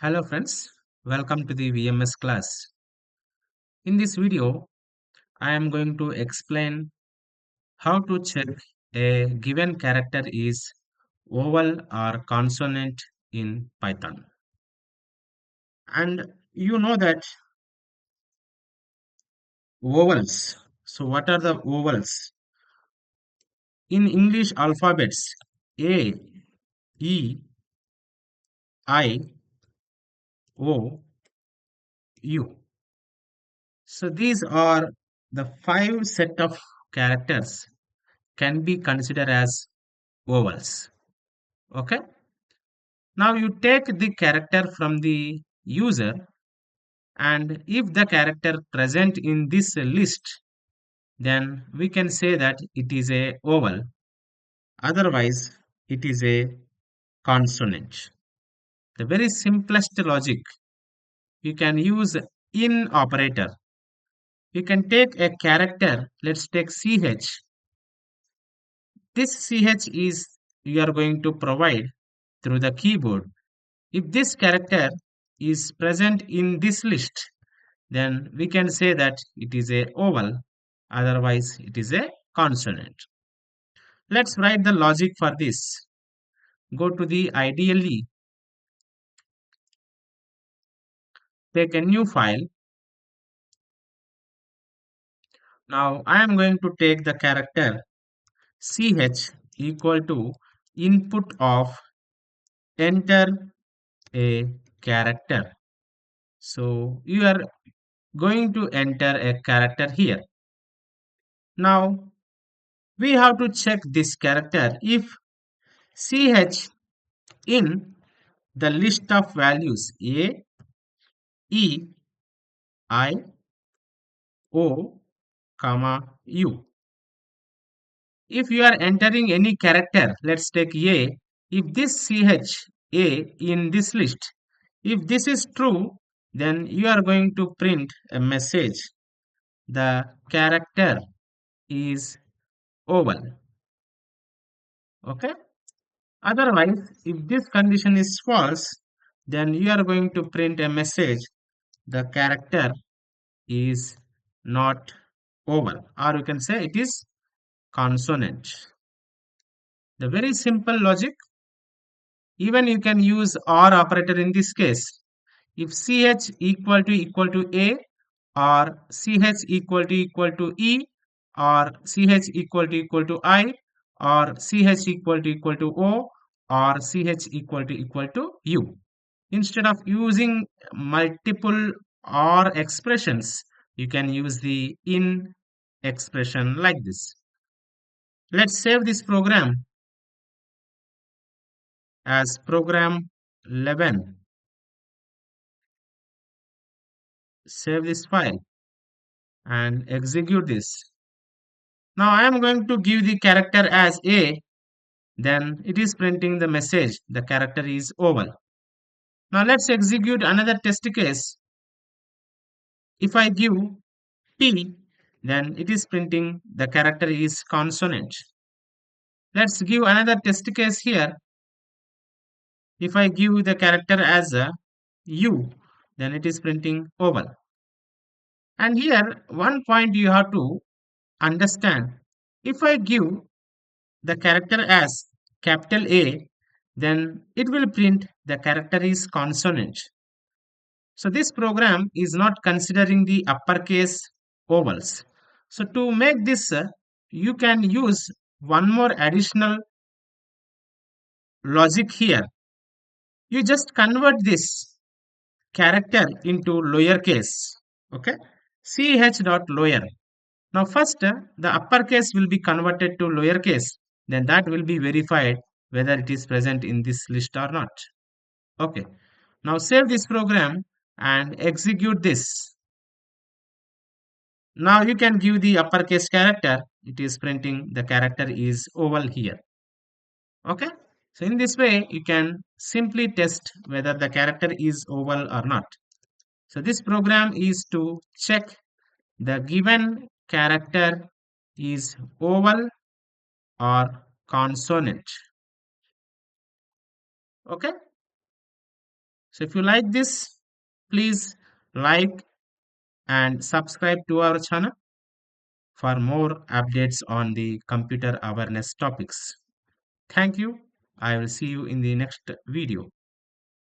Hello friends, welcome to the VMS class. In this video, I am going to explain how to check a given character is vowel or consonant in Python. And you know that vowels. So what are the vowels? In English alphabets, A, E, I, O, U. So these are the five set of characters can be considered as vowels. Okay. Now you take the character from the user, and if the character present in this list, then we can say that it is a vowel. Otherwise, it is a consonant. The very simplest logic, you can use in operator. You can take a character, let's take CH. This CH is you are going to provide through the keyboard. If this character is present in this list, then we can say that it is a vowel, otherwise it is a consonant. Let's write the logic for this. Go to the IDLE, take a new file. Now I am going to take the character ch equal to input of enter a character. So you are going to enter a character here. Now we have to check this character if ch in the list of values A, E, I, O, comma, U. If you are entering any character, let's take A, if this CH A in this list, if this is true, then you are going to print a message. The character is vowel. Okay. Otherwise, if this condition is false, then you are going to print a message. The character is not vowel, or you can say it is consonant. The very simple logic. Even you can use or operator in this case. If ch equal to a, or ch equal to e, or ch equal to I, or ch equal to o, or ch equal to u. Instead of using multiple or expressions, you can use the in expression like this. Let's save this program as program 11. Save this file and execute this. Now I am going to give the character as A, then it is printing the message the character is vowel. Now let's execute another test case. If I give P, then it is printing the character is consonant. Let's give another test case here. If I give the character as a U, then it is printing vowel. And here one point you have to understand. If I give the character as capital A, then it will print the character is consonant. So this program is not considering the uppercase vowels. So to make this, you can use one more additional logic here. You just convert this character into lowercase. Okay, ch dot lower. Now first, the uppercase will be converted to lowercase. Then that will be verified whether it is present in this list or not. Okay. Now save this program and execute this. Now you can give the uppercase character. It is printing the character is vowel here. Okay. So in this way, you can simply test whether the character is vowel or not. So this program is to check the given character is vowel or consonant. Okay. So if you like this, please like and subscribe to our channel for more updates on the computer awareness topics. Thank you. I will see you in the next video.